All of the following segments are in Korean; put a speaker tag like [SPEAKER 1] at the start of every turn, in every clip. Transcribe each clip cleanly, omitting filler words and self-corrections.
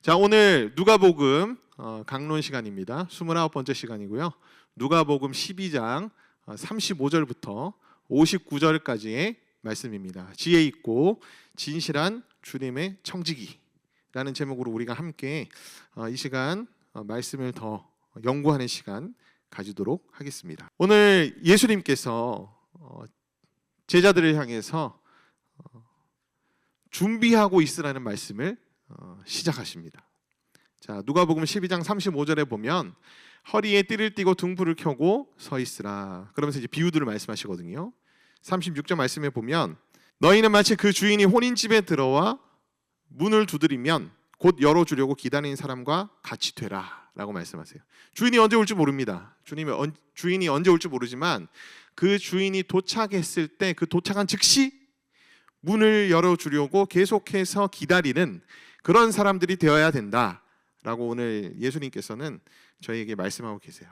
[SPEAKER 1] 자, 오늘 누가복음 강론 시간입니다. 29번째 시간이고요. 누가복음 12장 35절부터 59절까지의 말씀입니다. 지혜 있고 진실한 주님의 청지기라는 제목으로 우리가 함께 이 시간 말씀을 더 연구하는 시간 가지도록 하겠습니다. 오늘 예수님께서 제자들을 향해서 준비하고 있으라는 말씀을 시작하십니다. 자, 누가복음 12장 35절에 보면 허리에 띠를 띠고 등불을 켜고 서 있으라. 그러면서 이제 비유들을 말씀하시거든요. 36절 말씀에 보면 너희는 마치 그 주인이 혼인집에 들어와 문을 두드리면 곧 열어주려고 기다리는 사람과 같이 되라 라고 말씀하세요. 주인이 언제 올지 모릅니다. 주인이 언제 올지 모르지만 그 주인이 도착했을 때 그 도착한 즉시 문을 열어주려고 계속해서 기다리는 그런 사람들이 되어야 된다라고 오늘 예수님께서는 저희에게 말씀하고 계세요.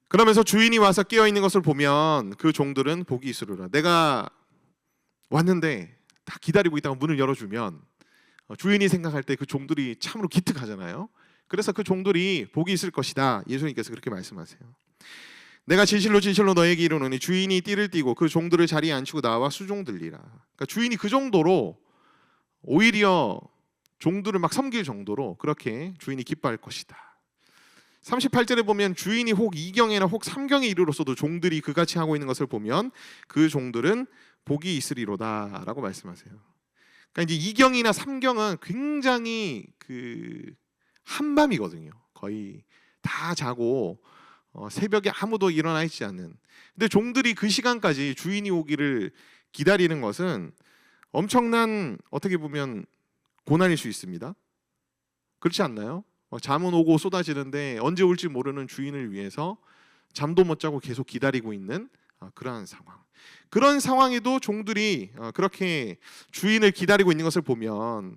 [SPEAKER 1] 그러면서 주인이 와서 깨어있는 것을 보면 그 종들은 복이 있으리라. 내가 왔는데 다 기다리고 있다가 문을 열어주면 주인이 생각할 때 그 종들이 참으로 기특하잖아요. 그래서 그 종들이 복이 있을 것이다. 예수님께서 그렇게 말씀하세요. 내가 진실로 진실로 너에게 이르노니 주인이 띠를 띠고 그 종들을 자리에 앉히고 나와 수종들리라. 그러니까 주인이 그 정도로 오히려 종들을 막 섬길 정도로 그렇게 주인이 기뻐할 것이다. 38절에 보면 주인이 혹 2경이나 혹 3경에 이르렀어도 종들이 그같이 하고 있는 것을 보면 그 종들은 복이 있으리로다 라고 말씀하세요. 그러니까 이제 2경이나 3경은 굉장히 한밤이거든요. 거의 다 자고 새벽에 아무도 일어나 있지 않는. 근데 종들이 그 시간까지 주인이 오기를 기다리는 것은 엄청난 어떻게 보면 고난일 수 있습니다. 그렇지 않나요? 잠은 오고 쏟아지는데 언제 올지 모르는 주인을 위해서 잠도 못 자고 계속 기다리고 있는 그러한 상황. 그런 상황에도 종들이 그렇게 주인을 기다리고 있는 것을 보면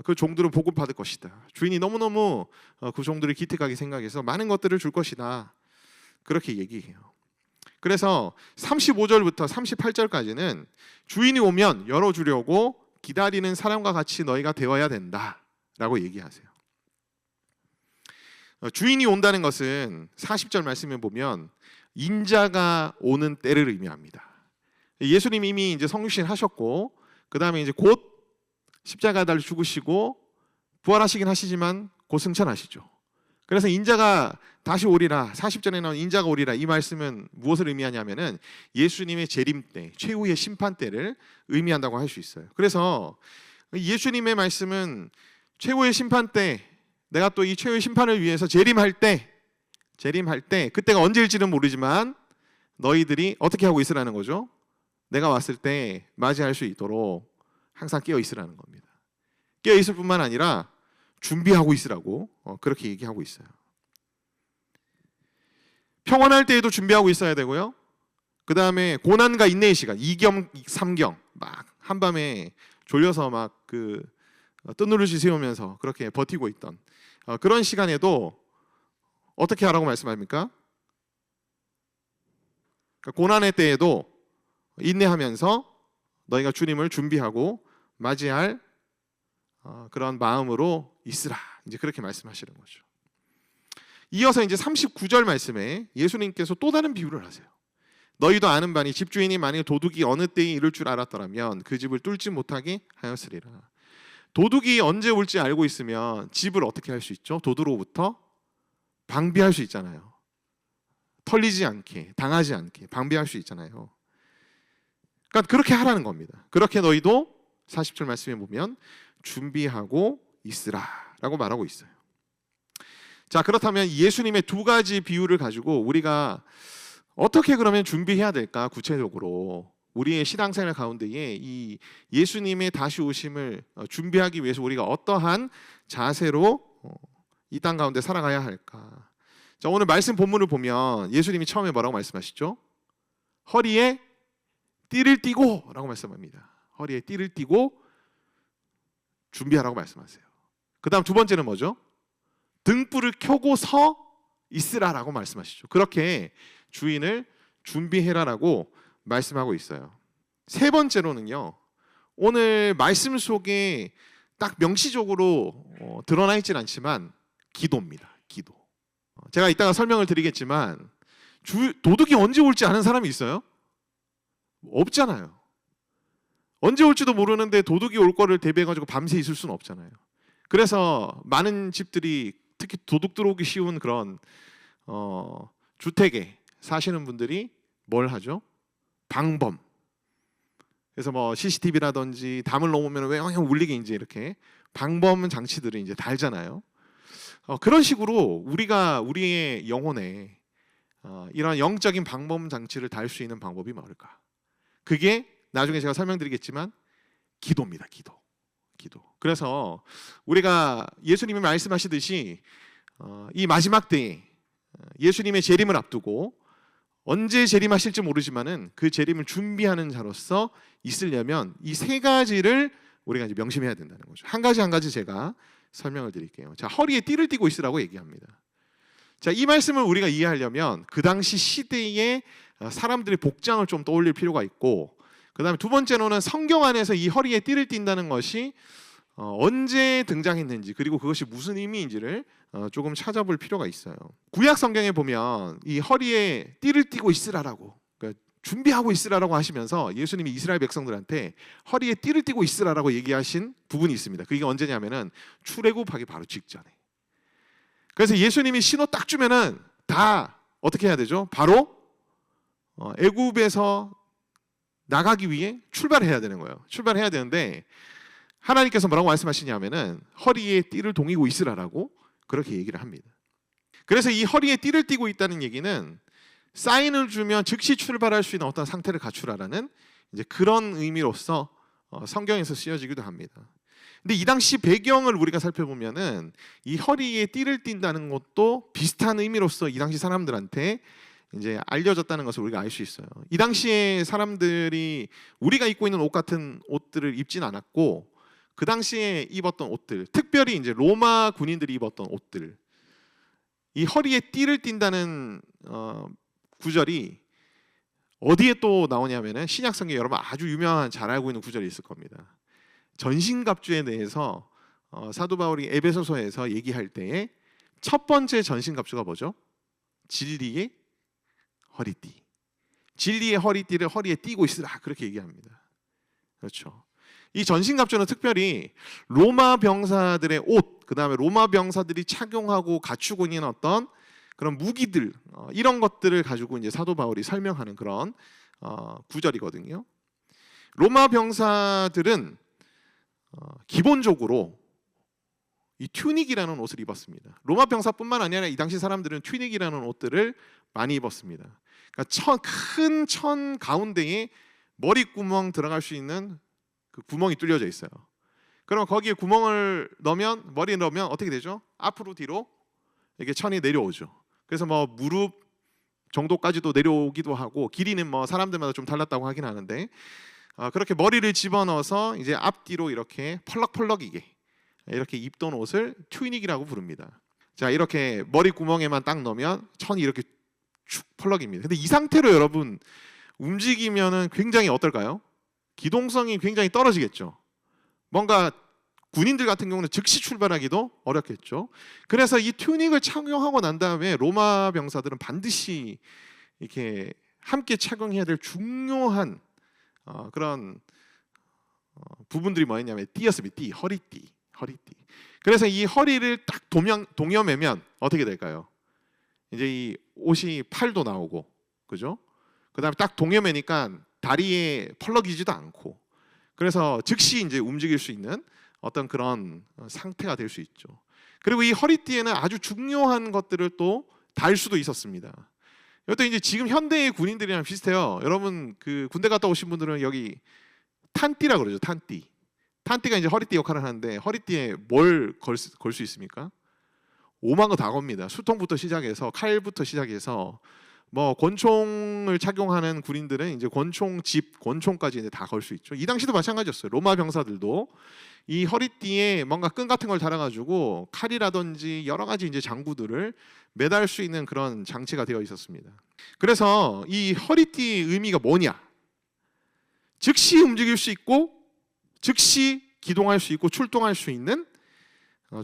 [SPEAKER 1] 그 종들은 복을 받을 것이다. 주인이 너무너무 그 종들을 기특하게 생각해서 많은 것들을 줄 것이다. 그렇게 얘기해요. 그래서 35절부터 38절까지는 주인이 오면 열어주려고 기다리는 사람과 같이 너희가 되어야 된다라고 얘기하세요. 주인이 온다는 것은 40절 말씀에 보면 인자가 오는 때를 의미합니다. 예수님이 이미 이제 성육신 하셨고 그 다음에 이제 곧 십자가에 달려 죽으시고 부활하시긴 하시지만 곧 승천하시죠. 그래서 인자가 다시 오리라, 40절에 나온 인자가 오리라 이 말씀은 무엇을 의미하냐면은 예수님의 재림 때, 최후의 심판 때를 의미한다고 할 수 있어요. 그래서 예수님의 말씀은 최후의 심판 때, 내가 또 이 최후의 심판을 위해서 재림할 때 그때가 언제일지는 모르지만 너희들이 어떻게 하고 있으라는 거죠? 내가 왔을 때 맞이할 수 있도록 항상 깨어 있으라는 겁니다. 깨어 있을 뿐만 아니라 준비하고 있으라고 그렇게 얘기하고 있어요. 평안할 때에도 준비하고 있어야 되고요. 그 다음에 고난과 인내의 시간 2경, 3경 막 한밤에 졸려서 막 뜬누르시 세우면서 그렇게 버티고 있던 그런 시간에도 어떻게 하라고 말씀합니까? 그러니까 고난의 때에도 인내하면서 너희가 주님을 준비하고 맞이할 그런 마음으로 있으라. 이제 그렇게 말씀하시는 거죠. 이어서 이제 39절 말씀에 예수님께서 또 다른 비유를 하세요. 너희도 아는 바니 집주인이 만일 도둑이 어느 때에 이를 줄 알았더라면 그 집을 뚫지 못하게 하였으리라. 도둑이 언제 올지 알고 있으면 집을 어떻게 할 수 있죠? 도둑으로부터 방비할 수 있잖아요. 털리지 않게, 당하지 않게 방비할 수 있잖아요. 그러니까 그렇게 하라는 겁니다. 그렇게 너희도 40절 말씀에 보면 준비하고 있으라 라고 말하고 있어요. 자, 그렇다면 예수님의 두 가지 비유를 가지고 우리가 어떻게 그러면 준비해야 될까? 구체적으로 우리의 신앙생활 가운데에 이 예수님의 다시 오심을 준비하기 위해서 우리가 어떠한 자세로 이 땅 가운데 살아가야 할까? 자, 오늘 말씀 본문을 보면 예수님이 처음에 뭐라고 말씀하시죠? 허리에 띠를 띠고 라고 말씀합니다. 허리에 띠를 띠고 준비하라고 말씀하세요. 그 다음 두 번째는 뭐죠? 등불을 켜고 서 있으라라고 말씀하시죠. 그렇게 주인을 준비해라라고 말씀하고 있어요. 세 번째로는요, 오늘 말씀 속에 딱 명시적으로 드러나 있진 않지만 기도입니다. 기도. 제가 이따가 설명을 드리겠지만 도둑이 언제 올지 아는 사람이 있어요? 없잖아요. 언제 올지도 모르는데 도둑이 올 거를 대비해가지고 밤새 있을 수는 없잖아요. 그래서 많은 집들이 특히 도둑 들어오기 쉬운 그런 주택에 사시는 분들이 뭘 하죠? 방범. 그래서 뭐 CCTV라든지 담을 넘으면 왜 울리게 이제 이렇게 방범 장치들을 이제 달잖아요. 그런 식으로 우리가 우리의 영혼에 이런 영적인 방범 장치를 달 수 있는 방법이 뭘까? 그게 나중에 제가 설명드리겠지만 기도입니다. 기도. 그래서 우리가 예수님이 말씀하시듯이 이 마지막 때에 예수님의 재림을 앞두고 언제 재림하실지 모르지만은 그 재림을 준비하는 자로서 있으려면 이 세 가지를 우리가 이제 명심해야 된다는 거죠. 한 가지 제가 설명을 드릴게요. 자, 허리에 띠를 띠고 있으라고 얘기합니다. 자, 이 말씀을 우리가 이해하려면 그 당시 시대의 사람들의 복장을 좀 떠올릴 필요가 있고, 그다음에 두 번째로는 성경 안에서 이 허리에 띠를 띈다는 것이 언제 등장했는지, 그리고 그것이 무슨 의미인지를 조금 찾아볼 필요가 있어요. 구약 성경에 보면 이 허리에 띠를 띠고 있으라라고, 그러니까 준비하고 있으라라고 하시면서 예수님이 이스라엘 백성들한테 허리에 띠를 띠고 있으라라고 얘기하신 부분이 있습니다. 그게 언제냐면은 출애굽하기 바로 직전에. 그래서 예수님이 신호 딱 주면은 다 어떻게 해야 되죠? 바로 애굽에서 나가기 위해 출발해야 되는 거예요. 출발해야 되는데 하나님께서 뭐라고 말씀하시냐면은 허리에 띠를 동이고 있으라라고 그렇게 얘기를 합니다. 그래서 이 허리에 띠를 띠고 있다는 얘기는 사인을 주면 즉시 출발할 수 있는 어떤 상태를 갖추라라는 이제 그런 의미로서 성경에서 쓰여지기도 합니다. 근데 이 당시 배경을 우리가 살펴보면은 이 허리에 띠를 띈다는 것도 비슷한 의미로서 이 당시 사람들한테 이제 알려졌다는 것을 우리가 알 수 있어요. 이 당시에 사람들이 우리가 입고 있는 옷 같은 옷들을 입진 않았고, 그 당시에 입었던 옷들, 특별히 이제 로마 군인들이 입었던 옷들, 이 허리에 띠를 띈다는 구절이 어디에 또 나오냐면은 신약성경에 여러분 아주 유명한 잘 알고 있는 구절이 있을 겁니다. 전신갑주에 대해서 사도 바울이 에베소서에서 얘기할 때에 첫 번째 전신갑주가 뭐죠? 진리의 허리띠. 진리의 허리띠를 허리에 띠고 있으라, 그렇게 얘기합니다. 그렇죠. 이 전신갑주는 특별히 로마 병사들의 옷, 그 다음에 로마 병사들이 착용하고 갖추고 있는 어떤 그런 무기들, 이런 것들을 가지고 이제 사도 바울이 설명하는 그런 구절이거든요. 로마 병사들은 기본적으로 이 튜닉이라는 옷을 입었습니다. 로마 병사뿐만 아니라 이 당시 사람들은 튜닉이라는 옷들을 많이 입었습니다. 그러니까 큰 천 가운데에 머리구멍 들어갈 수 있는 그 구멍이 뚫려져 있어요. 그러면 거기에 구멍을 넣으면, 머리에 넣으면 어떻게 되죠? 앞으로 뒤로 이렇게 천이 내려오죠. 그래서 뭐 무릎 정도까지도 내려오기도 하고, 길이는 뭐 사람들마다 좀 달랐다고 하긴 하는데 그렇게 머리를 집어넣어서 이제 앞뒤로 이렇게 펄럭펄럭이게 이렇게 입던 옷을 튜닉이라고 부릅니다. 자, 이렇게 머리 구멍에만 딱 넣으면 천이 이렇게 축 펄럭입니다. 근데 이 상태로 여러분 움직이면은 굉장히 어떨까요? 기동성이 굉장히 떨어지겠죠. 뭔가 군인들 같은 경우는 즉시 출발하기도 어렵겠죠. 그래서 이 튜닉을 착용하고 난 다음에 로마 병사들은 반드시 이렇게 함께 착용해야 될 중요한 그런 부분들이 뭐였냐면 띠였습니다. 띠, 허리띠. 그래서 이 허리를 딱 동여매면 어떻게 될까요? 이제 이 옷이 팔도 나오고, 그죠? 그다음에 딱 동여매니까 다리에 펄럭이지도 않고, 그래서 즉시 이제 움직일 수 있는 어떤 그런 상태가 될 수 있죠. 그리고 이 허리띠에는 아주 중요한 것들을 또 달 수도 있었습니다. 이것도 이제 지금 현대의 군인들이랑 비슷해요. 여러분 그 군대 갔다 오신 분들은 여기 탄띠라 그러죠. 탄띠가 이제 허리띠 역할을 하는데, 허리띠에 뭘 걸 수 있습니까? 오만 거 다 겁니다. 수통부터 시작해서 칼부터 시작해서 뭐 권총을 착용하는 군인들은 이제 권총까지 이제 다 걸 수 있죠. 이 당시도 마찬가지였어요. 로마 병사들도 이 허리띠에 뭔가 끈 같은 걸 달아가지고 칼이라든지 여러 가지 이제 장구들을 매달 수 있는 그런 장치가 되어 있었습니다. 그래서 이 허리띠의 의미가 뭐냐? 즉시 움직일 수 있고 즉시 기동할 수 있고 출동할 수 있는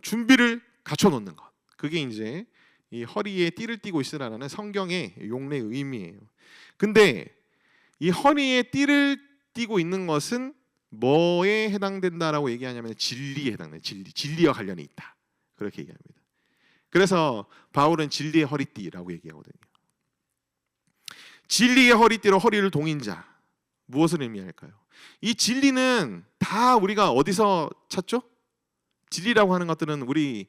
[SPEAKER 1] 준비를 갖춰 놓는 것. 그게 이제 이 허리에 띠를 띠고 있으라는 성경의 용례의 의미예요. 근데 이 허리에 띠를 띠고 있는 것은 뭐에 해당된다라고 얘기하냐면 진리에 해당돼요. 진리와 관련이 있다. 그렇게 얘기합니다. 그래서 바울은 진리의 허리띠라고 얘기하거든요. 진리의 허리띠로 허리를 동인 자. 무엇을 의미할까요? 이 진리는 다 우리가 어디서 찾죠? 진리라고 하는 것들은 우리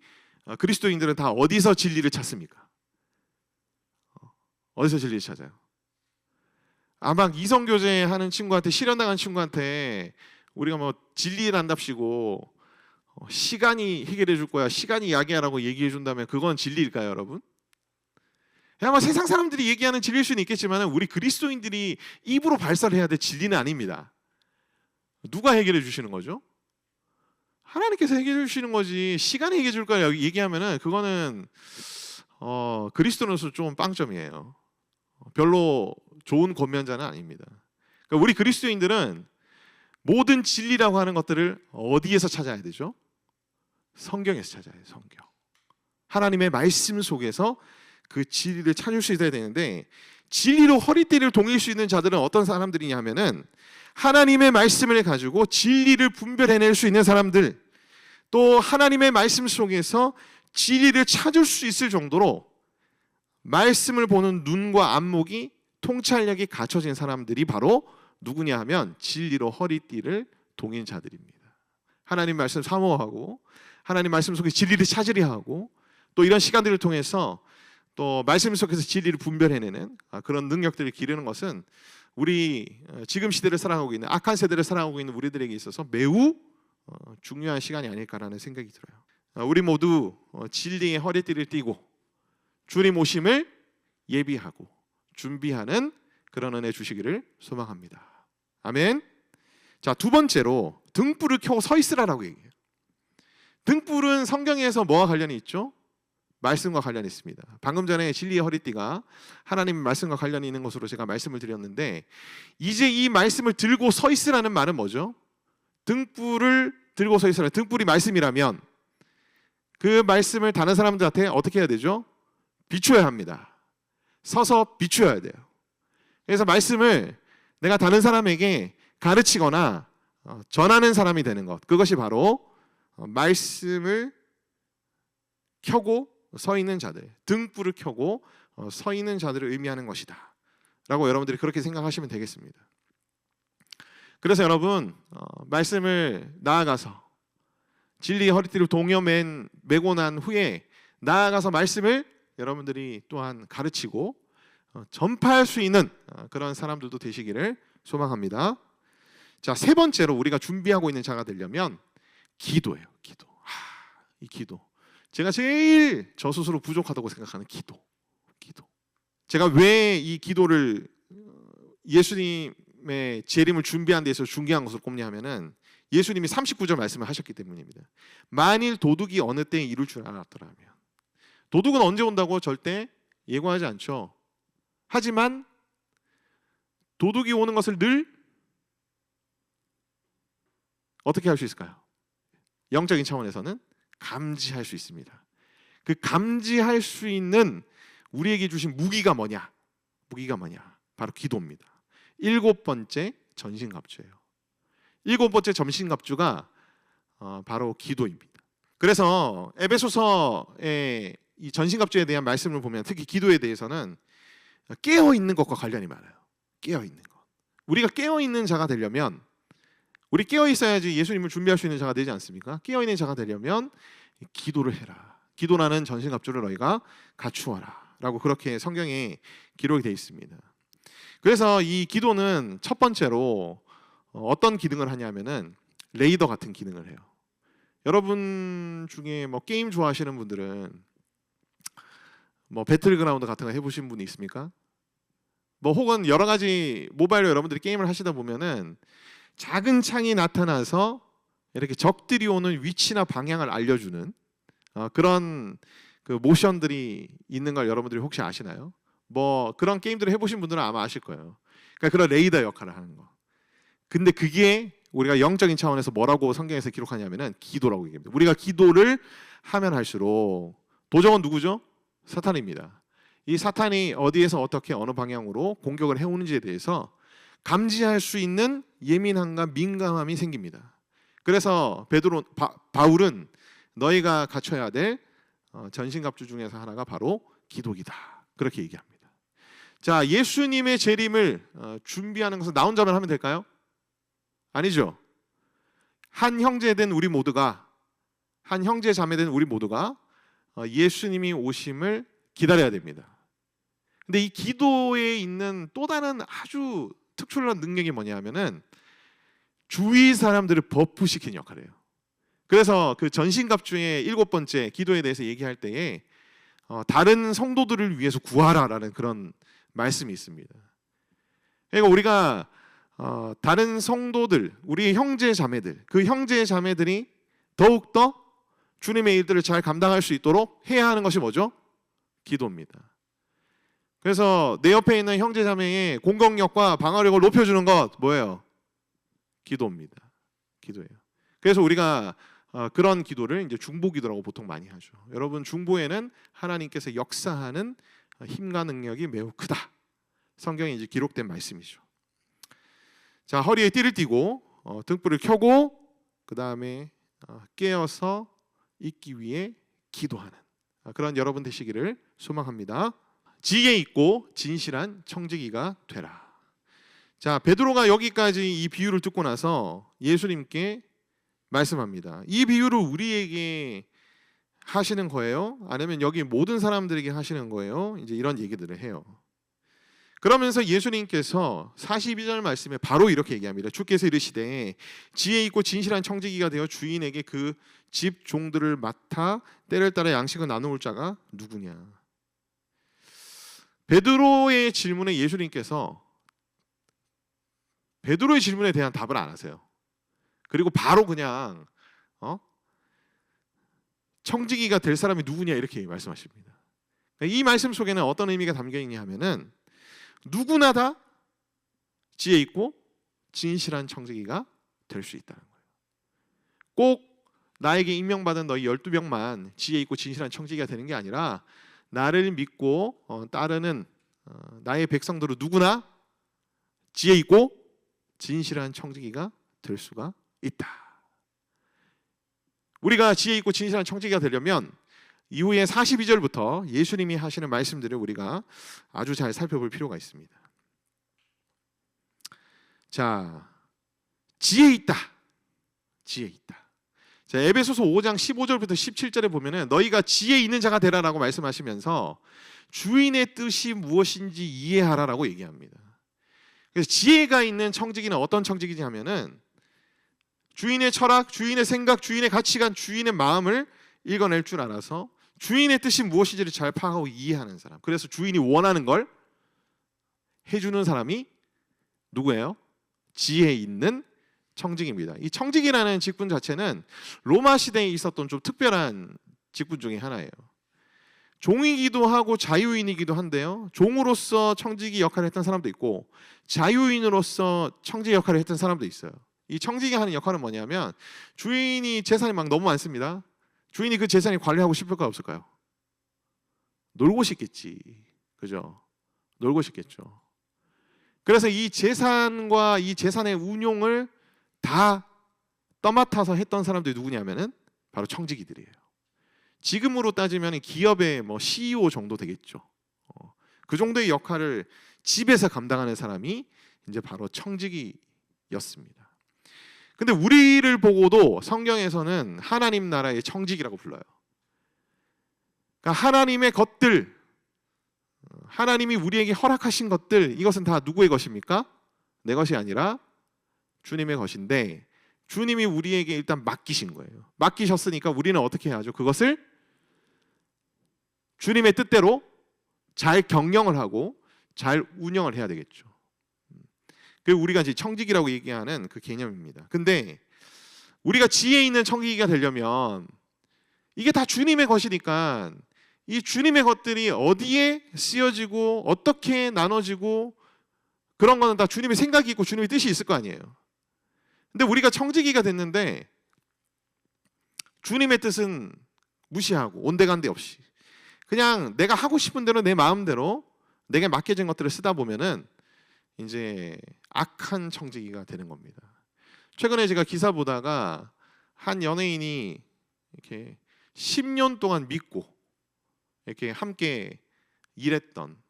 [SPEAKER 1] 그리스도인들은 다 어디서 진리를 찾습니까? 어디서 진리를 찾아요? 아마 이성교제 하는 친구한테, 실현당한 친구한테 우리가 뭐 진리란답시고 시간이 해결해 줄 거야, 시간이 이야기하라고 얘기해 준다면 그건 진리일까요, 여러분? 아마 세상 사람들이 얘기하는 진리일 수는 있겠지만 우리 그리스도인들이 입으로 발설해야 될 진리는 아닙니다. 누가 해결해 주시는 거죠? 하나님께서 해결해 주시는 거지. 시간이 해결해 줄 거야 얘기하면은 그거는 그리스도로서 좀 빵점이에요. 별로 좋은 권면자는 아닙니다. 그러니까 우리 그리스도인들은 모든 진리라고 하는 것들을 어디에서 찾아야 되죠? 성경에서 찾아야 해요. 성경. 하나님의 말씀 속에서 그 진리를 찾을 수 있어야 되는데, 진리로 허리띠를 동일 수 있는 자들은 어떤 사람들이냐 하면은 하나님의 말씀을 가지고 진리를 분별해낼 수 있는 사람들, 또 하나님의 말씀 속에서 진리를 찾을 수 있을 정도로 말씀을 보는 눈과 안목이, 통찰력이 갖춰진 사람들이 바로 누구냐 하면 진리로 허리띠를 동인 자들입니다. 하나님 말씀 사모하고 하나님 말씀 속에 진리를 찾으려 하고, 또 이런 시간들을 통해서 또 말씀 속에서 진리를 분별해내는 그런 능력들을 기르는 것은 우리 지금 시대를 살아가고 있는, 악한 세대를 살아가고 있는 우리들에게 있어서 매우 중요한 시간이 아닐까라는 생각이 들어요. 우리 모두 진리의 허리띠를 띠고 주님 오심을 예비하고 준비하는 그런 은혜 주시기를 소망합니다. 아멘. 자, 두 번째로 등불을 켜고 서 있으라라고 얘기해요. 등불은 성경에서 뭐와 관련이 있죠? 말씀과 관련이 있습니다. 방금 전에 진리의 허리띠가 하나님 말씀과 관련이 있는 것으로 제가 말씀을 드렸는데, 이제 이 말씀을 들고 서 있으라는 말은 뭐죠? 등불을 들고 서 있으라. 등불이 말씀이라면 그 말씀을 다른 사람들한테 어떻게 해야 되죠? 비춰야 합니다. 서서 비춰야 돼요. 그래서 말씀을 내가 다른 사람에게 가르치거나 전하는 사람이 되는 것, 그것이 바로 말씀을 켜고 서 있는 자들, 등불을 켜고 서 있는 자들을 의미하는 것이다 라고 여러분들이 그렇게 생각하시면 되겠습니다. 그래서 여러분, 말씀을 나아가서 진리의 허리띠를 메고 난 후에 나아가서 말씀을 여러분들이 또한 가르치고 전파할 수 있는 그런 사람들도 되시기를 소망합니다. 자, 세 번째로 우리가 준비하고 있는 자가 되려면 기도예요. 기도. 이 기도. 제가 제일 저 스스로 부족하다고 생각하는 기도. 제가 왜 이 기도를 예수님의 재림을 준비하는 데서 중요한 것으로 꼽냐 하면은 예수님이 39절 말씀을 하셨기 때문입니다. 만일 도둑이 어느 때에 이룰 줄 알았더라면. 도둑은 언제 온다고 절대 예고하지 않죠. 하지만 도둑이 오는 것을 늘 어떻게 할 수 있을까요? 영적인 차원에서는 감지할 수 있습니다. 그 감지할 수 있는 우리에게 주신 무기가 뭐냐? 바로 기도입니다. 7번째 전신갑주예요. 7번째 전신갑주가 바로 기도입니다. 그래서 에베소서의 이 전신갑주에 대한 말씀을 보면 특히 기도에 대해서는 깨어있는 것과 관련이 많아요. 깨어있는 것. 우리가 깨어있는 자가 되려면, 우리 깨어있어야지 예수님을 준비할 수 있는 자가 되지 않습니까? 깨어있는 자가 되려면 기도를 해라. 기도라는 전신갑주를 너희가 갖추어라 라고 그렇게 성경에 기록이 되어 있습니다. 그래서 이 기도는 첫 번째로 어떤 기능을 하냐면은 레이더 같은 기능을 해요. 여러분 중에 뭐 게임 좋아하시는 분들은 뭐 배틀그라운드 같은 거 해보신 분이 있습니까? 뭐 혹은 여러 가지 모바일로 여러분들이 게임을 하시다 보면은 작은 창이 나타나서 이렇게 적들이 오는 위치나 방향을 알려주는 그런 그 모션들이 있는 걸 여러분들이 혹시 아시나요? 뭐 그런 게임들을 해보신 분들은 아마 아실 거예요. 그러니까 그런 레이더 역할을 하는 거. 근데 그게 우리가 영적인 차원에서 뭐라고 성경에서 기록하냐면은 기도라고 얘기합니다. 우리가 기도를 하면 할수록 도적은 누구죠? 사탄입니다. 이 사탄이 어디에서 어떻게 어느 방향으로 공격을 해오는지에 대해서 감지할 수 있는 예민함과 민감함이 생깁니다. 그래서 바울은 너희가 갖춰야 될 전신갑주 중에서 하나가 바로 기도기다, 그렇게 얘기합니다. 자, 예수님의 재림을 준비하는 것은 나 혼자만 하면 될까요? 아니죠. 한 형제된 우리 모두가, 한 형제 자매된 우리 모두가 예수님이 오심을 기다려야 됩니다. 근데 이 기도에 있는 또 다른 아주 특출난 능력이 뭐냐면은 주위 사람들을 버프시키는 역할이에요. 그래서 그 전신갑주의 7번째 기도에 대해서 얘기할 때에 다른 성도들을 위해서 구하라라는 그런 말씀이 있습니다. 그러니까 우리가 다른 성도들, 우리 형제 자매들, 그 형제 자매들이 더욱더 주님의 일들을 잘 감당할 수 있도록 해야 하는 것이 뭐죠? 기도입니다. 그래서 내 옆에 있는 형제 자매의 공격력과 방어력을 높여주는 것 뭐예요? 기도입니다. 기도예요. 그래서 우리가 그런 기도를 이제 중보 기도라고 보통 많이 하죠. 여러분, 중보에는 하나님께서 역사하는 힘과 능력이 매우 크다. 성경에 이제 기록된 말씀이죠. 자, 허리에 띠를 띠고 등불을 켜고 그 다음에 깨어서 있기 위해 기도하는 그런 여러분 되시기를 소망합니다. 지혜 있고 진실한 청지기가 되라. 자, 베드로가 여기까지 이 비유를 듣고 나서 예수님께 말씀합니다. 이 비유를 우리에게 하시는 거예요? 아니면 여기 모든 사람들에게 하시는 거예요? 이제 이런 얘기들을 해요. 그러면서 예수님께서 42절 말씀에 바로 이렇게 얘기합니다. 주께서 이르시되 지혜 있고 진실한 청지기가 되어 주인에게 그 집 종들을 맡아 때를 따라 양식을 나누올 자가 누구냐. 베드로의 질문에 예수님께서 베드로의 질문에 대한 답을 안 하세요. 그리고 바로 그냥 청지기가 될 사람이 누구냐 이렇게 말씀하십니다. 이 말씀 속에는 어떤 의미가 담겨 있냐 하면은 누구나 다 지혜 있고 진실한 청지기가 될 수 있다는 거예요. 꼭 나에게 임명받은 너희 12명만 지혜 있고 진실한 청지기가 되는 게 아니라 나를 믿고 따르는 나의 백성들은 누구나 지혜 있고 진실한 청지기가 될 수가 있다. 우리가 지혜 있고 진실한 청지기가 되려면 이후에 42절부터 예수님이 하시는 말씀들을 우리가 아주 잘 살펴볼 필요가 있습니다. 자, 지혜 있다. 지혜 있다. 자, 에베소서 5장 15절부터 17절에 보면은 너희가 지혜 있는 자가 되라라고 말씀하시면서 주인의 뜻이 무엇인지 이해하라라고 얘기합니다. 그래서 지혜가 있는 청지기는 어떤 청지기지 하면은 주인의 철학, 주인의 생각, 주인의 가치관, 주인의 마음을 읽어낼 줄 알아서 주인의 뜻이 무엇인지를 잘 파악하고 이해하는 사람. 그래서 주인이 원하는 걸 해주는 사람이 누구예요? 지혜 있는 청지기입니다. 이 청지기라는 직분 자체는 로마 시대에 있었던 좀 특별한 직분 중에 하나예요. 종이기도 하고 자유인이기도 한데요. 종으로서 청지기 역할을 했던 사람도 있고 자유인으로서 청지기 역할을 했던 사람도 있어요. 이 청지기가 하는 역할은 뭐냐면 주인이 재산이 막 너무 많습니다. 주인이 그 재산을 관리하고 싶을까요, 없을까요? 놀고 싶겠지. 그죠? 놀고 싶겠죠. 그래서 이 재산과 이 재산의 운용을 다 떠맡아서 했던 사람들이 누구냐면은 바로 청지기들이에요. 지금으로 따지면 기업의 CEO 정도 되겠죠. 그 정도의 역할을 집에서 감당하는 사람이 이제 바로 청지기였습니다. 근데 우리를 보고도 성경에서는 하나님 나라의 청지기라고 불러요. 그러니까 하나님의 것들, 하나님이 우리에게 허락하신 것들, 이것은 다 누구의 것입니까? 내 것이 아니라 주님의 것인데 주님이 우리에게 일단 맡기신 거예요. 맡기셨으니까 우리는 어떻게 해야죠? 그것을 주님의 뜻대로 잘 경영을 하고 잘 운영을 해야 되겠죠. 그 우리가 이제 청지기라고 얘기하는 그 개념입니다. 근데 우리가 지혜 있는 청지기가 되려면 이게 다 주님의 것이니까 이 주님의 것들이 어디에 쓰여지고 어떻게 나눠지고 그런 거는 다 주님의 생각이 있고 주님의 뜻이 있을 거 아니에요. 근데 우리가 청지기가 됐는데 주님의 뜻은 무시하고 온데간데 없이 그냥 내가 하고 싶은 대로 내 마음대로 내게 맡겨진 것들을 쓰다 보면은 이제 악한 청지기가 되는 겁니다. 최근에 제가 기사 보다가 한 연예인이 이렇게 10년 동안 믿고 이렇게 함께 일했던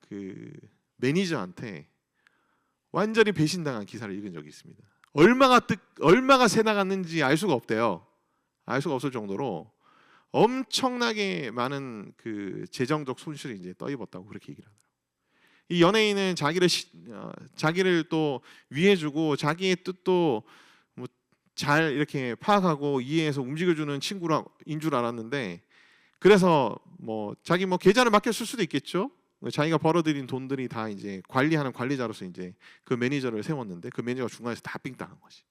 [SPEAKER 1] 그 매니저한테 완전히 배신당한 기사를 읽은 적이 있습니다. 얼마가 새 나갔는지 알 수가 없대요. 알 수가 없을 정도로 엄청나게 많은 그 재정적 손실을 이제 떠입었다고 그렇게 얘기를 하더라고요. 이 연예인은 자기를 또 위해주고 자기의 뜻도 뭐 잘 이렇게 파악하고 이해해서 움직여주는 친구인 줄 알았는데, 그래서 뭐 자기 뭐 계좌를 맡겼을 수도 있겠죠. 자기가 벌어들인 돈들이 다 이제 관리하는 관리자로서 이제 그 매니저를 세웠는데 그 매니저가 중간에서 다 삥당한 거지.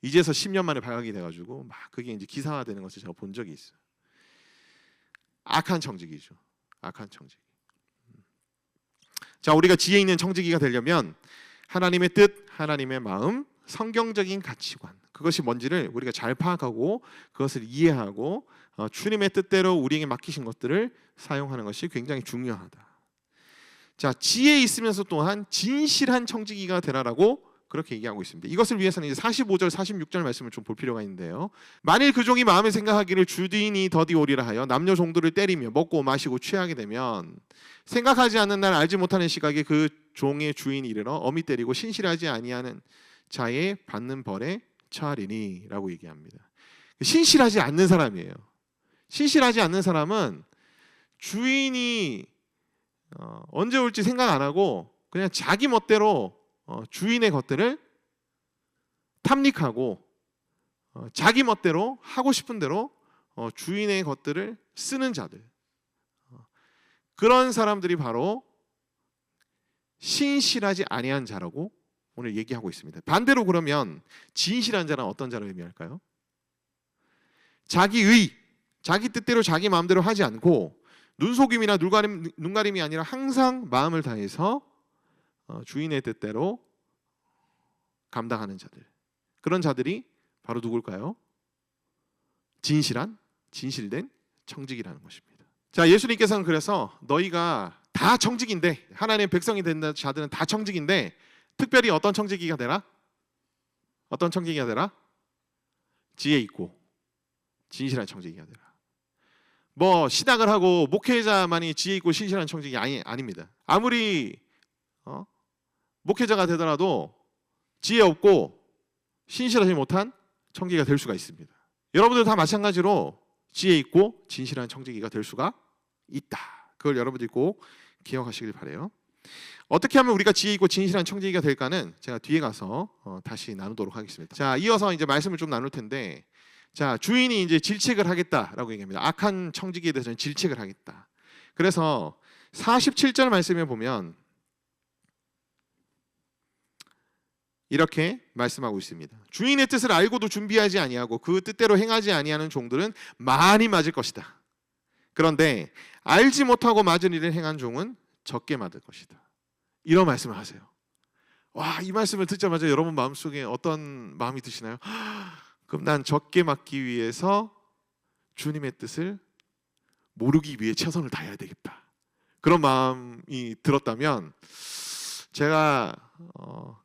[SPEAKER 1] 이제서 10년 만에 발각이 돼가지고 막 그게 이제 기사화되는 것을 제가 본 적이 있어요. 악한 청지기죠. 악한 청지기. 자, 우리가 지혜 있는 청지기가 되려면 하나님의 뜻, 하나님의 마음, 성경적인 가치관, 그것이 뭔지를 우리가 잘 파악하고 그것을 이해하고 주님의 뜻대로 우리에게 맡기신 것들을 사용하는 것이 굉장히 중요하다. 자, 지혜 있으면서 또한 진실한 청지기가 되라라고 그렇게 얘기하고 있습니다. 이것을 위해서는 이제 45절, 46절 말씀을 좀 볼 필요가 있는데요. 만일 그 종이 마음에 생각하기를 주인이 더디오리라 하여 남녀 종들을 때리며 먹고 마시고 취하게 되면 생각하지 않는 날 알지 못하는 시각에 그 종의 주인이 이르러 엄히 때리고 신실하지 아니하는 자의 받는 벌에 처하리니라고 얘기합니다. 신실하지 않는 사람이에요. 신실하지 않는 사람은 주인이 언제 올지 생각 안 하고 그냥 자기 멋대로 주인의 것들을 탐닉하고 자기 멋대로 하고 싶은 대로 주인의 것들을 쓰는 자들, 그런 사람들이 바로 신실하지 아니한 자라고 오늘 얘기하고 있습니다. 반대로 그러면 진실한 자는 어떤 자를 의미할까요? 자기 뜻대로 자기 마음대로 하지 않고 눈속임이나 눈가림이 아니라 항상 마음을 다해서 주인의 뜻대로 감당하는 자들, 그런 자들이 바로 누굴까요? 진실된 청지기라는 것입니다. 자, 예수님께서는 그래서 너희가 다 청지기인데, 하나님의 백성이 된 자들은 다 청지기인데 특별히 어떤 청지기가 되라? 어떤 청지기가 되라? 지혜 있고 진실한 청지기가 되라. 뭐 신학을 하고 목회자만이 지혜 있고 신실한 청지기 아닙니다. 아무리 목회자가 되더라도 지혜 없고 신실하지 못한 청지기가 될 수가 있습니다. 여러분들 다 마찬가지로 지혜 있고 진실한 청지기가 될 수가 있다. 그걸 여러분들이 꼭 기억하시길 바라요. 어떻게 하면 우리가 지혜 있고 진실한 청지기가 될까는 제가 뒤에 가서 다시 나누도록 하겠습니다. 자, 이어서 이제 말씀을 좀 나눌 텐데, 자, 주인이 이제 질책을 하겠다라고 얘기합니다. 악한 청지기에 대해서는 질책을 하겠다. 그래서 47절 말씀에 보면 이렇게 말씀하고 있습니다. 주인의 뜻을 알고도 준비하지 아니하고 그 뜻대로 행하지 아니하는 종들은 많이 맞을 것이다. 그런데 알지 못하고 맞은 일을 행한 종은 적게 맞을 것이다. 이런 말씀을 하세요. 와, 이 말씀을 듣자마자 여러분 마음속에 어떤 마음이 드시나요? 그럼 난 적게 맞기 위해서 주님의 뜻을 모르기 위해 최선을 다해야 되겠다. 그런 마음이 들었다면 제가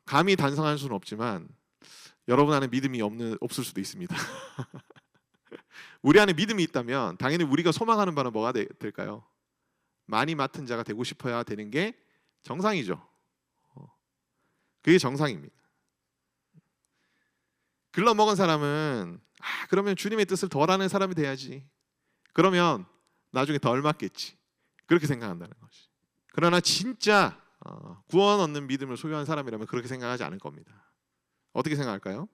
[SPEAKER 1] 감히 단성할 수는 없지만 여러분 안에 믿음이 없을 수도 있습니다. 우리 안에 믿음이 있다면 당연히 우리가 소망하는 바는 뭐가 될까요? 많이 맡은 자가 되고 싶어야 되는 게 정상이죠. 그게 정상입니다. 글러먹은 사람은 그러면 주님의 뜻을 덜 하는 사람이 돼야지. 그러면 나중에 덜 맞겠지. 그렇게 생각한다는 것이. 그러나 진짜 구원 얻는 믿음을 소유한 사람이라면 그렇게 생각하지 않을 겁니다. 어떻게 생각할까요?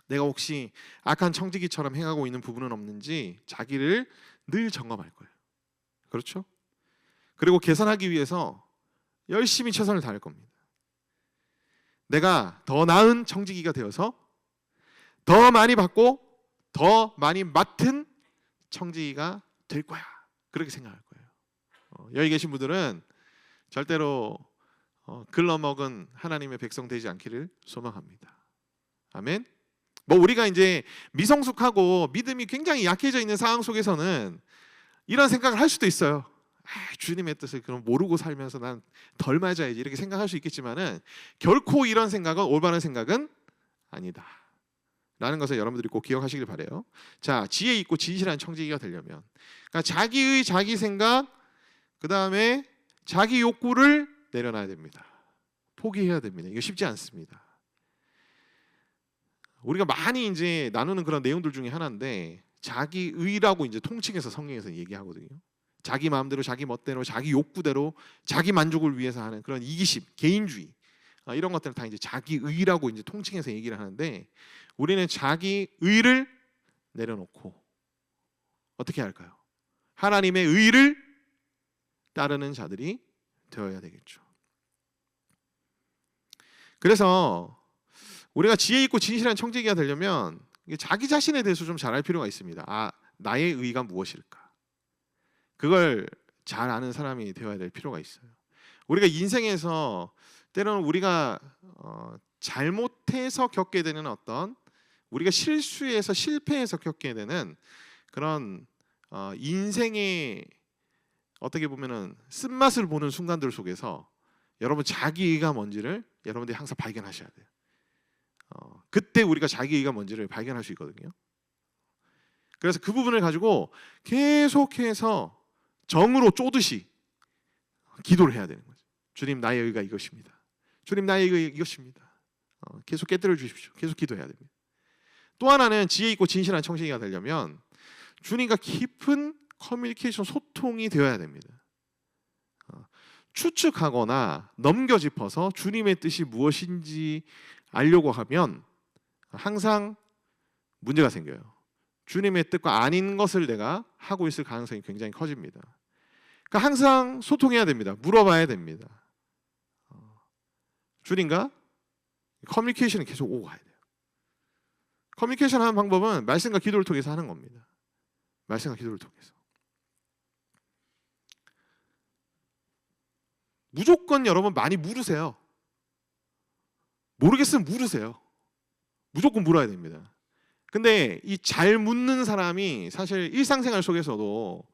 [SPEAKER 1] 내가 혹시 악한 청지기처럼 행하고 있는 부분은 없는지 자기를 늘 점검할 거예요. 그렇죠? 그리고 개선하기 위해서 열심히 최선을 다할 겁니다. 내가 더 나은 청지기가 되어서 더 많이 받고 더 많이 맡은 청지기가 될 거야. 그렇게 생각할 거예요. 여기 계신 분들은 절대로 글러먹은 하나님의 백성 되지 않기를 소망합니다. 아멘. 뭐 우리가 이제 미성숙하고 믿음이 굉장히 약해져 있는 상황 속에서는 이런 생각을 할 수도 있어요. 주님의 뜻을 그럼 모르고 살면서 난 덜 맞아야지 이렇게 생각할 수 있겠지만은 결코 이런 생각은 올바른 생각은 아니다 라는 것을 여러분들이 꼭 기억하시길 바라요. 자, 지혜 있고 진실한 청지기가 되려면 그러니까 자기의 자기 생각 그 다음에 자기 욕구를 내려놔야 됩니다. 포기해야 됩니다. 이거 쉽지 않습니다. 우리가 많이 이제 나누는 그런 내용들 중에 하나인데 자기의라고 이제 통칭해서 성경에서 얘기하거든요. 자기 마음대로 자기 멋대로 자기 욕구대로 자기 만족을 위해서 하는 그런 이기심, 개인주의 이런 것들을 다 이제 자기의라고 이제 통칭해서 얘기를 하는데 우리는 자기의를 내려놓고 어떻게 할까요? 하나님의 의를 따르는 자들이 되어야 되겠죠. 그래서 우리가 지혜 있고 진실한 청지기가 되려면 자기 자신에 대해서 좀 잘 알 필요가 있습니다. 나의 의가 무엇일까? 그걸 잘 아는 사람이 되어야 될 필요가 있어요. 우리가 인생에서 때로는 우리가 잘못해서 겪게 되는 어떤 우리가 실수해서 실패해서 겪게 되는 그런 인생의 어떻게 보면은 쓴맛을 보는 순간들 속에서 여러분 자기의가 뭔지를 여러분들이 항상 발견하셔야 돼요. 그때 우리가 자기의가 뭔지를 발견할 수 있거든요. 그래서 그 부분을 가지고 계속해서 정으로 쪼듯이 기도를 해야 되는 거죠. 주님 나의 의가 이것입니다. 주님 나의 의가 이것입니다. 계속 깨뜨려 주십시오. 계속 기도해야 됩니다. 또 하나는 지혜 있고 진실한 청지기가 되려면 주님과 깊은 커뮤니케이션 소통이 되어야 됩니다. 추측하거나 넘겨짚어서 주님의 뜻이 무엇인지 알려고 하면 항상 문제가 생겨요. 주님의 뜻과 아닌 것을 내가 하고 있을 가능성이 굉장히 커집니다. 그러니까 항상 소통해야 됩니다. 물어봐야 됩니다. 주님과 커뮤니케이션이 계속 오고 가야 돼요. 커뮤니케이션 하는 방법은 말씀과 기도를 통해서 하는 겁니다. 말씀과 기도를 통해서. 무조건 여러분 많이 물으세요. 모르겠으면 물으세요. 무조건 물어야 됩니다. 근데 이 잘 묻는 사람이 사실 일상생활 속에서도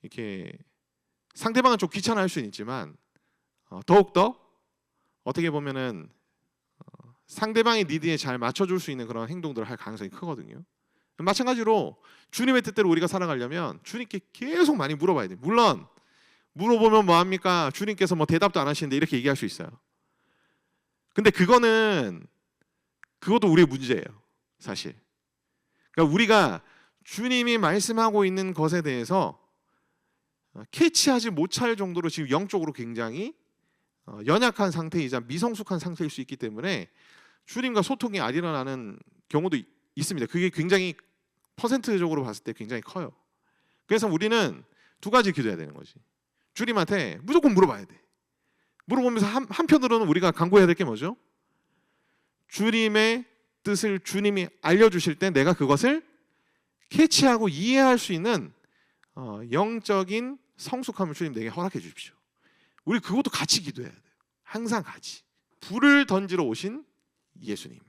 [SPEAKER 1] 이렇게 상대방은 좀 귀찮아할 수는 있지만 더욱더 어떻게 보면은 상대방의 니드에 잘 맞춰줄 수 있는 그런 행동들을 할 가능성이 크거든요. 마찬가지로 주님의 뜻대로 우리가 살아가려면 주님께 계속 많이 물어봐야 돼요. 물론 물어보면 뭐합니까? 주님께서 뭐 대답도 안 하시는데 이렇게 얘기할 수 있어요. 근데 그것도 우리의 문제예요. 사실. 그러니까 우리가 주님이 말씀하고 있는 것에 대해서 캐치하지 못할 정도로 지금 영적으로 굉장히 연약한 상태이자 미성숙한 상태일 수 있기 때문에 주님과 소통이 안 일어나는 경우도 있습니다. 그게 굉장히 퍼센트적으로 봤을 때 굉장히 커요. 그래서 우리는 두 가지 기도해야 되는 거지. 주님한테 무조건 물어봐야 돼. 물어보면서 한편으로는 우리가 간구해야 될 게 뭐죠? 주님의 뜻을 주님이 알려주실 때 내가 그것을 캐치하고 이해할 수 있는 영적인 성숙함을 주님 내게 허락해 주십시오. 우리 그것도 같이 기도해야 돼요. 항상 같이. 불을 던지러 오신 예수님.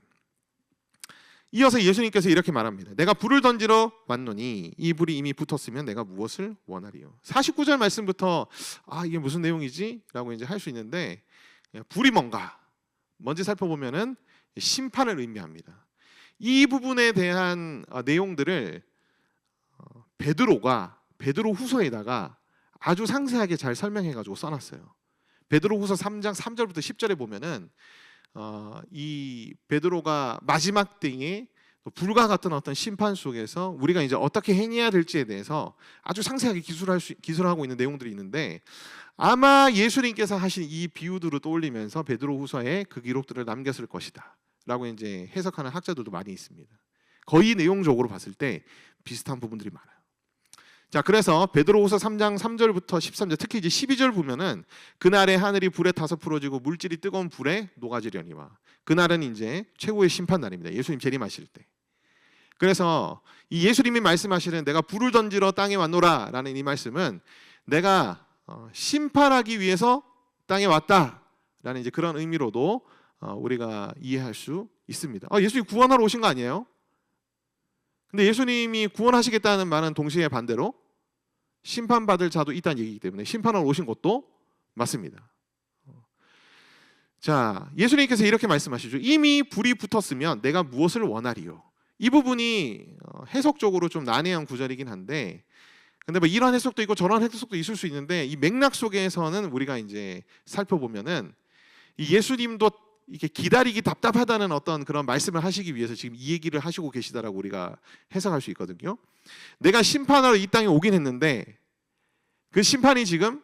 [SPEAKER 1] 이어서 예수님께서 이렇게 말합니다. 내가 불을 던지러 왔노니 이 불이 이미 붙었으면 내가 무엇을 원하리요. 49절 말씀부터 이게 무슨 내용이지? 라고 이제 할 수 있는데 불이 뭔지 살펴보면은 심판을 의미합니다. 이 부분에 대한 내용들을 베드로 후서에다가 아주 상세하게 잘 설명해가지고 써놨어요. 베드로 후서 3장 3절부터 10절에 보면은 이 베드로가 마지막 때에 불과 같은 어떤 심판 속에서 우리가 이제 어떻게 행해야 될지에 대해서 아주 상세하게 기술하고 있는 내용들이 있는데 아마 예수님께서 하신 이 비유들을 떠올리면서 베드로 후서에 그 기록들을 남겼을 것이다 라고 이제 해석하는 학자들도 많이 있습니다. 거의 내용적으로 봤을 때 비슷한 부분들이 많아요. 자, 그래서 베드로후서 3장 3절부터 13절, 특히 이제 12절 보면은 그날에 하늘이 불에 타서 풀어지고 물질이 뜨거운 불에 녹아지려니와, 그날은 이제 최고의 심판 날입니다. 예수님 재림하실 때. 그래서 이 예수님이 말씀하시는 내가 불을 던지러 땅에 왔노라라는 이 말씀은 내가 심판하기 위해서 땅에 왔다라는 이제 그런 의미로도 우리가 이해할 수 있습니다. 예수님이 구원하러 오신 거 아니에요? 근데 예수님이 구원하시겠다는 말은 동시에 반대로 심판받을 자도 있다는 얘기이기 때문에 심판하러 오신 것도 맞습니다. 자, 예수님께서 이렇게 말씀하시죠. 이미 불이 붙었으면 내가 무엇을 원하리요? 이 부분이 해석적으로 좀 난해한 구절이긴 한데, 근데 뭐 이런 해석도 있고 저런 해석도 있을 수 있는데, 이 맥락 속에서는 우리가 이제 살펴보면은 이 예수님도 이렇게 기다리기 답답하다는 어떤 그런 말씀을 하시기 위해서 지금 이 얘기를 하시고 계시다라고 우리가 해석할 수 있거든요. 내가 심판하러 이 땅에 오긴 했는데 그 심판이 지금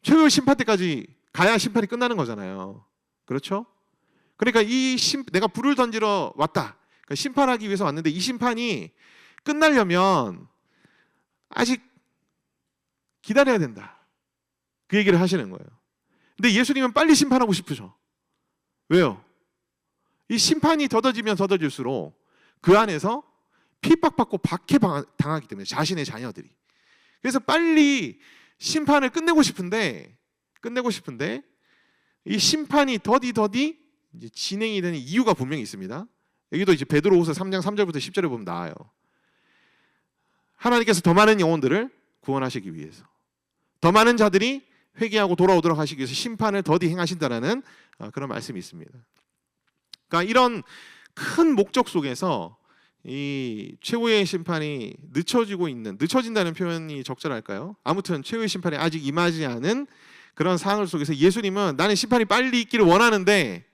[SPEAKER 1] 최후의 심판 때까지 가야 심판이 끝나는 거잖아요. 그렇죠? 그러니까 내가 불을 던지러 왔다. 그러니까 심판하기 위해서 왔는데 이 심판이 끝나려면 아직 기다려야 된다. 그 얘기를 하시는 거예요. 근데 예수님은 빨리 심판하고 싶으셔. 왜요? 이 심판이 더뎌지면 더뎌질수록 그 안에서 핍박받고 박해당하기 때문에 자신의 자녀들이. 그래서 빨리 심판을 끝내고 싶은데 이 심판이 더디 이제 진행이 되는 이유가 분명히 있습니다. 여기도 이제 베드로후서 3장 3절부터 10절에 보면 나와요. 하나님께서 더 많은 영혼들을 구원하시기 위해서, 더 많은 자들이 회개하고 돌아오도록 하시기 위해서 심판을 더디 행하신다라는 그런 말씀이 있습니다. 그러니까 이런 큰 목적 속에서 이 최후의 심판이 늦춰진다는 표현이 적절할까요? 아무튼 최후의 심판이 아직 임하지 않은 그런 상황 속에서 예수님은 나는 심판이 빨리 있기를 원하는데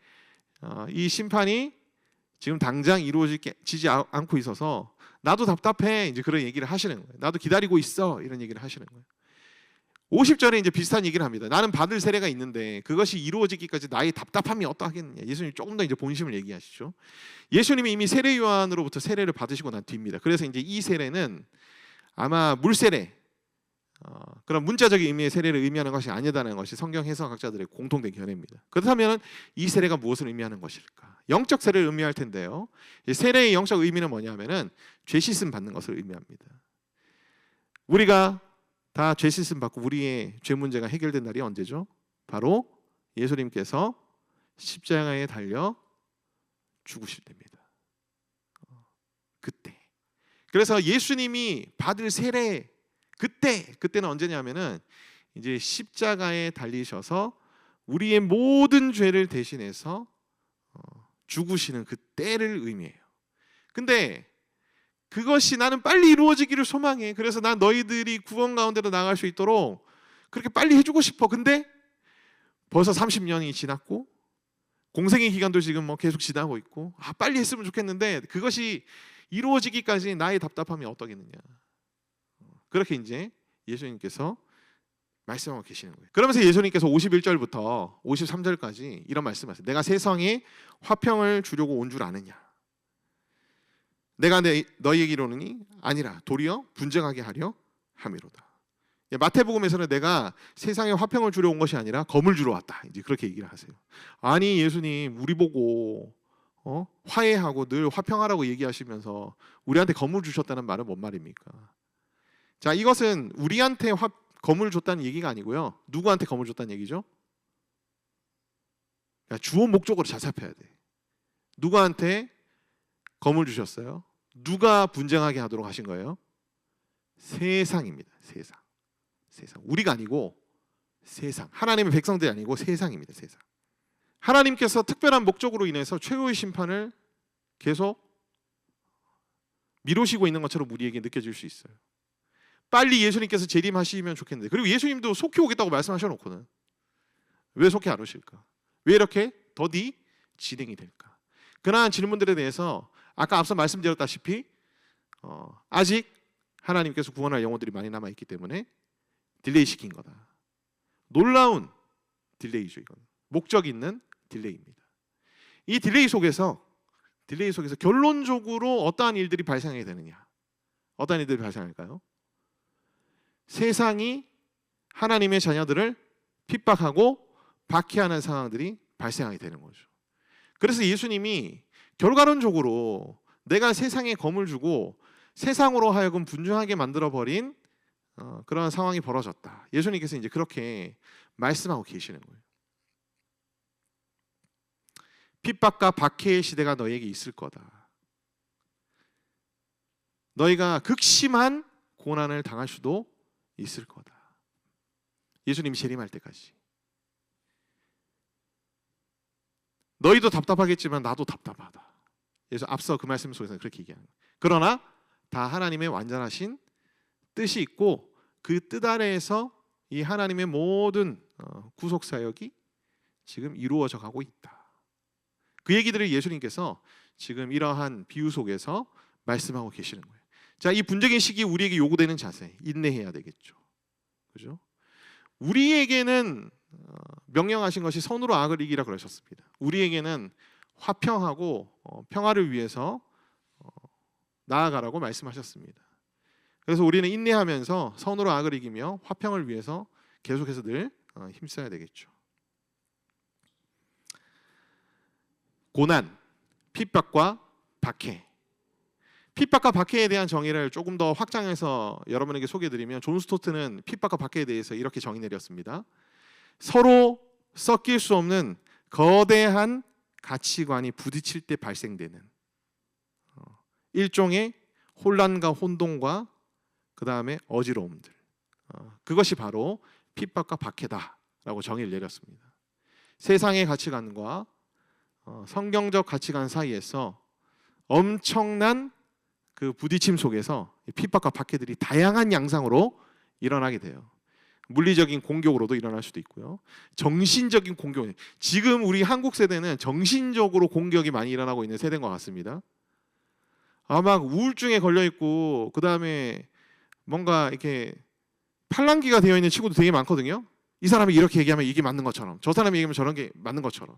[SPEAKER 1] 이 심판이 지금 당장 이루어지지 않고 있어서 나도 답답해, 이제 그런 얘기를 하시는 거예요. 나도 기다리고 있어, 이런 얘기를 하시는 거예요. 50절에 이제 비슷한 얘기를 합니다. 나는 받을 세례가 있는데 그것이 이루어지기까지 나의 답답함이 어떠하겠느냐. 예수님이 조금 더 이제 본심을 얘기하시죠. 예수님이 이미 세례 요한으로부터 세례를 받으시고 난 뒤입니다. 그래서 이제 이 세례는 아마 물 세례, 그런 문자적인 의미의 세례를 의미하는 것이 아니다라는 것이 성경 해석학자들의 공통된 견해입니다. 그렇다면 이 세례가 무엇을 의미하는 것일까? 영적 세례를 의미할 텐데요. 이 세례의 영적 의미는 뭐냐면은 죄 씻음 받는 것을 의미합니다. 우리가 다 죄 씻음 받고 우리의 죄 문제가 해결된 날이 언제죠? 바로 예수님께서 십자가에 달려 죽으실 때입니다. 그때. 그래서 예수님이 받을 세례 그때는 언제냐면은 이제 십자가에 달리셔서 우리의 모든 죄를 대신해서 죽으시는 그때를 의미해요. 근데 그것이 나는 빨리 이루어지기를 소망해. 그래서 난 너희들이 구원 가운데로 나갈 수 있도록 그렇게 빨리 해주고 싶어. 근데 벌써 30년이 지났고 공생의 기간도 지금 뭐 계속 지나고 있고 빨리 했으면 좋겠는데 그것이 이루어지기까지 나의 답답함이 어떠겠느냐. 그렇게 이제 예수님께서 말씀하고 계시는 거예요. 그러면서 예수님께서 51절부터 53절까지 이런 말씀하세요. 내가 세상에 화평을 주려고 온 줄 아느냐. 내가 너희에게 이르노니 아니라 도리어 분쟁하게 하려 함이로다. 마태복음에서는 내가 세상에 화평을 주려 온 것이 아니라 검을 주러 왔다. 이제 그렇게 얘기를 하세요. 아니 예수님 우리 보고 화해하고 늘 화평하라고 얘기하시면서 우리한테 검을 주셨다는 말은 뭔 말입니까? 자, 이것은 우리한테 검을 줬다는 얘기가 아니고요. 누구한테 검을 줬다는 얘기죠? 주어 목적으로 잘 살펴야 돼. 누구한테 검을 주셨어요? 누가 분쟁하게 하도록 하신 거예요? 세상입니다. 세상. 우리가 아니고 세상. 하나님의 백성들이 아니고 세상입니다. 세상. 하나님께서 특별한 목적으로 인해서 최후의 심판을 계속 미루시고 있는 것처럼 우리에게 느껴질 수 있어요. 빨리 예수님께서 재림하시면 좋겠는데, 그리고 예수님도 속히 오겠다고 말씀하셔놓고는 왜 속히 안 오실까? 왜 이렇게 더디 진행이 될까? 그러한 질문들에 대해서 아까 앞서 말씀드렸다시피 아직 하나님께서 구원할 영혼들이 많이 남아있기 때문에 딜레이 시킨 거다. 놀라운 딜레이죠. 이건 목적 있는 딜레이입니다. 이 딜레이 속에서 결론적으로 어떠한 일들이 발생하게 되느냐? 어떠한 일들이 발생할까요? 세상이 하나님의 자녀들을 핍박하고 박해하는 상황들이 발생하게 되는 거죠. 그래서 예수님이 결과론적으로 내가 세상에 검을 주고 세상으로 하여금 분주하게 만들어버린 그런 상황이 벌어졌다. 예수님께서 이제 그렇게 말씀하고 계시는 거예요. 핍박과 박해의 시대가 너에게 있을 거다. 너희가 극심한 고난을 당할 수도 있을 거다. 예수님이 재림할 때까지. 너희도 답답하겠지만 나도 답답하다. 그래서 앞서 그 말씀 속에서 그렇게 얘기하는 거예요. 그러나 다 하나님의 완전하신 뜻이 있고 그 뜻 아래에서 이 하나님의 모든 구속 사역이 지금 이루어져 가고 있다. 그 얘기들을 예수님께서 지금 이러한 비유 속에서 말씀하고 계시는 거예요. 자, 이 분쟁의 시기 우리에게 요구되는 자세, 인내해야 되겠죠. 그죠? 우리에게는 명령하신 것이 선으로 악을 이기라 그러셨습니다. 우리에게는 화평하고 평화를 위해서 나아가라고 말씀하셨습니다. 그래서 우리는 인내하면서 선으로 악을 이기며 화평을 위해서 계속해서 늘 힘써야 되겠죠. 고난, 핍박과 박해. 핍박과 박해에 대한 정의를 조금 더 확장해서 여러분에게 소개해드리면 존 스토트는 핍박과 박해에 대해서 이렇게 정의 내렸습니다. 서로 섞일 수 없는 거대한 가치관이 부딪힐 때 발생되는 일종의 혼란과 혼동과 그 다음에 어지러움들, 그것이 바로 핍박과 박해다라고 정의를 내렸습니다. 세상의 가치관과 성경적 가치관 사이에서 엄청난 그 부딪힘 속에서 핍박과 박해들이 다양한 양상으로 일어나게 돼요. 물리적인 공격으로도 일어날 수도 있고요. 정신적인 공격. 지금 우리 한국 세대는 정신적으로 공격이 많이 일어나고 있는 세대인 것 같습니다. 막 우울증에 걸려 있고 그 다음에 뭔가 이렇게 팔랑귀가 되어 있는 친구도 되게 많거든요. 이 사람이 이렇게 얘기하면 이게 맞는 것처럼, 저 사람이 얘기하면 저런 게 맞는 것처럼.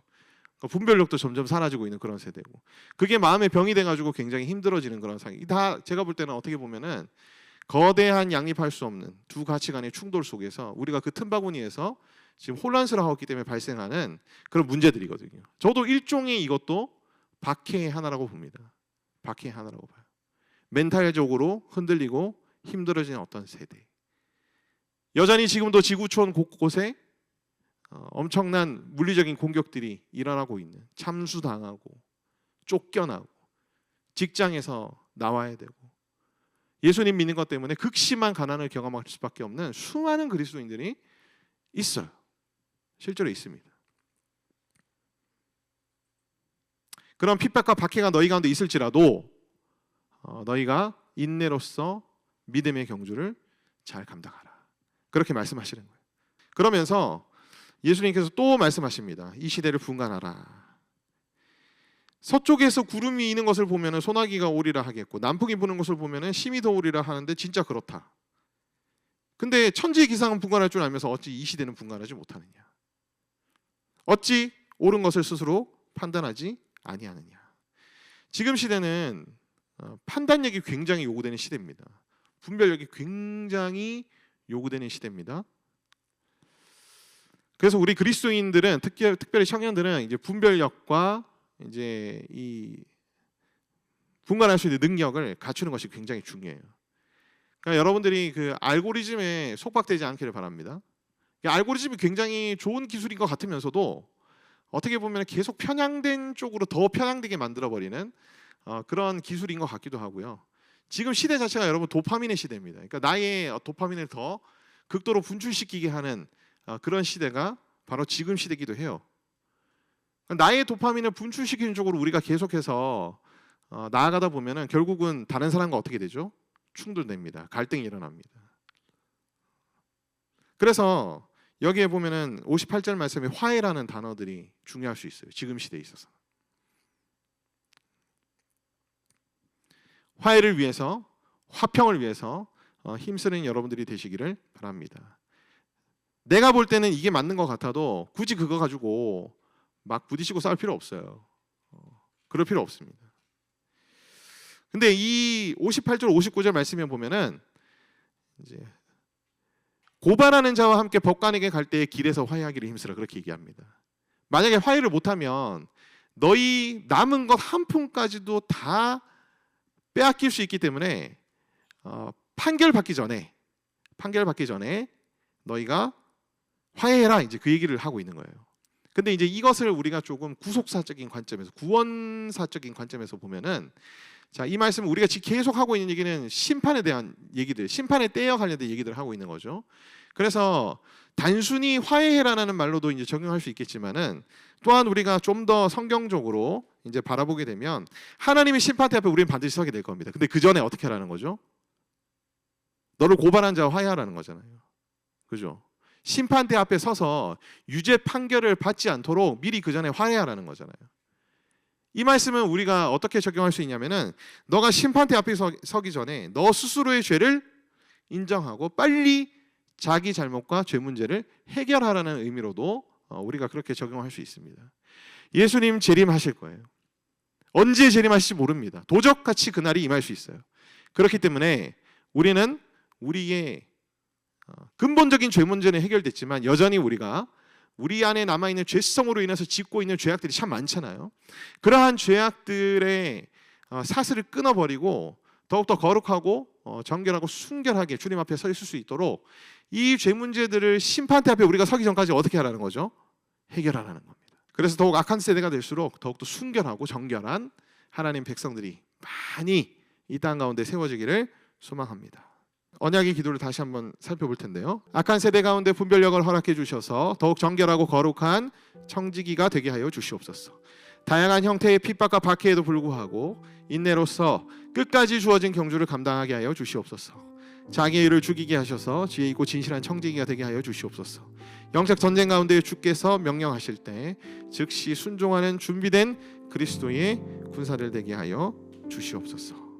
[SPEAKER 1] 분별력도 점점 사라지고 있는 그런 세대고, 그게 마음의 병이 돼가지고 굉장히 힘들어지는 그런 상황이 다 제가 볼 때는 어떻게 보면은 거대한 양립할 수 없는 두 가치관의 충돌 속에서 우리가 그 틈바구니에서 지금 혼란스러워하기 때문에 발생하는 그런 문제들이거든요. 저도 일종의 이것도 박해의 하나라고 봅니다. 박해의 하나라고 봐요. 멘탈적으로 흔들리고 힘들어지는 어떤 세대. 여전히 지금도 지구촌 곳곳에 엄청난 물리적인 공격들이 일어나고 있는, 참수당하고 쫓겨나고 직장에서 나와야 되고 예수님 믿는 것 때문에 극심한 가난을 경험할 수밖에 없는 수많은 그리스도인들이 있어요. 실제로 있습니다. 그런 핍박과 박해가 너희 가운데 있을지라도 너희가 인내로서 믿음의 경주를 잘 감당하라. 그렇게 말씀하시는 거예요. 그러면서 예수님께서 또 말씀하십니다. 이 시대를 분간하라. 서쪽에서 구름이 이는 것을 보면 소나기가 오리라 하겠고 남풍이 부는 것을 보면 심이 더 오리라 하는데 진짜 그렇다. 근데 천지의 기상은 분간할 줄 알면서 어찌 이 시대는 분간하지 못하느냐. 어찌 옳은 것을 스스로 판단하지 아니하느냐. 지금 시대는 판단력이 굉장히 요구되는 시대입니다. 분별력이 굉장히 요구되는 시대입니다. 그래서 우리 그리스도인들은 특별히 청년들은 이제 분별력과 이제 이 분간할 수 있는 능력을 갖추는 것이 굉장히 중요해요. 그러니까 여러분들이 그 알고리즘에 속박되지 않기를 바랍니다. 알고리즘이 굉장히 좋은 기술인 것 같으면서도 어떻게 보면 계속 편향된 쪽으로 더 편향되게 만들어버리는 그런 기술인 것 같기도 하고요. 지금 시대 자체가 여러분 도파민의 시대입니다. 그러니까 나의 도파민을 더 극도로 분출시키게 하는 그런 시대가 바로 지금 시대이기도 해요. 나의 도파민을 분출시키는 쪽으로 우리가 계속해서 나아가다 보면은 결국은 다른 사람과 어떻게 되죠? 충돌됩니다. 갈등이 일어납니다. 그래서 여기에 보면은 58절 말씀에 화해라는 단어들이 중요할 수 있어요. 지금 시대에 있어서. 화해를 위해서, 화평을 위해서 힘쓰는 여러분들이 되시기를 바랍니다. 내가 볼 때는 이게 맞는 것 같아도 굳이 그거 가지고 막 부딪히고 싸울 필요 없어요. 그럴 필요 없습니다. 근데 이 58절, 59절 말씀에 보면은 이제 고발하는 자와 함께 법관에게 갈 때에 길에서 화해하기를 힘쓰라 그렇게 얘기합니다. 만약에 화해를 못하면 너희 남은 것 한 푼까지도 다 빼앗길 수 있기 때문에 판결 받기 전에 판결받기 전에 너희가 화해해라, 이제 그 얘기를 하고 있는 거예요. 근데 이제 이것을 우리가 조금 구속사적인 관점에서, 구원사적인 관점에서 보면은, 자, 이 말씀은 우리가 지금 계속 하고 있는 얘기는 심판에 대한 얘기들, 심판의 때와 관련된 얘기들을 하고 있는 거죠. 그래서 단순히 화해해라는 말로도 이제 적용할 수 있겠지만은, 또한 우리가 좀 더 성경적으로 이제 바라보게 되면 하나님의 심판대 앞에 우리는 반드시 서게 될 겁니다. 근데 그 전에 어떻게 하라는 거죠? 너를 고발한 자와 화해하라는 거잖아요. 그죠? 심판대 앞에 서서 유죄 판결을 받지 않도록 미리 그 전에 화해하라는 거잖아요. 이 말씀은 우리가 어떻게 적용할 수 있냐면은, 너가 심판대 앞에 서기 전에 너 스스로의 죄를 인정하고 빨리 자기 잘못과 죄 문제를 해결하라는 의미로도 우리가 그렇게 적용할 수 있습니다. 예수님 재림하실 거예요. 언제 재림하실지 모릅니다. 도적같이 그날이 임할 수 있어요. 그렇기 때문에 우리는 우리의 근본적인 죄 문제는 해결됐지만 여전히 우리가 우리 안에 남아있는 죄성으로 인해서 짓고 있는 죄악들이 참 많잖아요. 그러한 죄악들의 사슬을 끊어버리고 더욱더 거룩하고 정결하고 순결하게 주님 앞에 서 있을 수 있도록 이 죄 문제들을 심판대 앞에 우리가 서기 전까지 어떻게 하라는 거죠? 해결하라는 겁니다. 그래서 더욱 악한 세대가 될수록 더욱더 순결하고 정결한 하나님 백성들이 많이 이 땅 가운데 세워지기를 소망합니다. 언약의 기도를 다시 한번 살펴볼 텐데요. 악한 세대 가운데 분별력을 허락해 주셔서 더욱 정결하고 거룩한 청지기가 되게 하여 주시옵소서. 다양한 형태의 핍박과 박해에도 불구하고 인내로서 끝까지 주어진 경주를 감당하게 하여 주시옵소서. 자기의 일을 죽이게 하셔서 지혜 있고 진실한 청지기가 되게 하여 주시옵소서. 영적 전쟁 가운데 주께서 명령하실 때 즉시 순종하는 준비된 그리스도의 군사들 되게 하여 주시옵소서.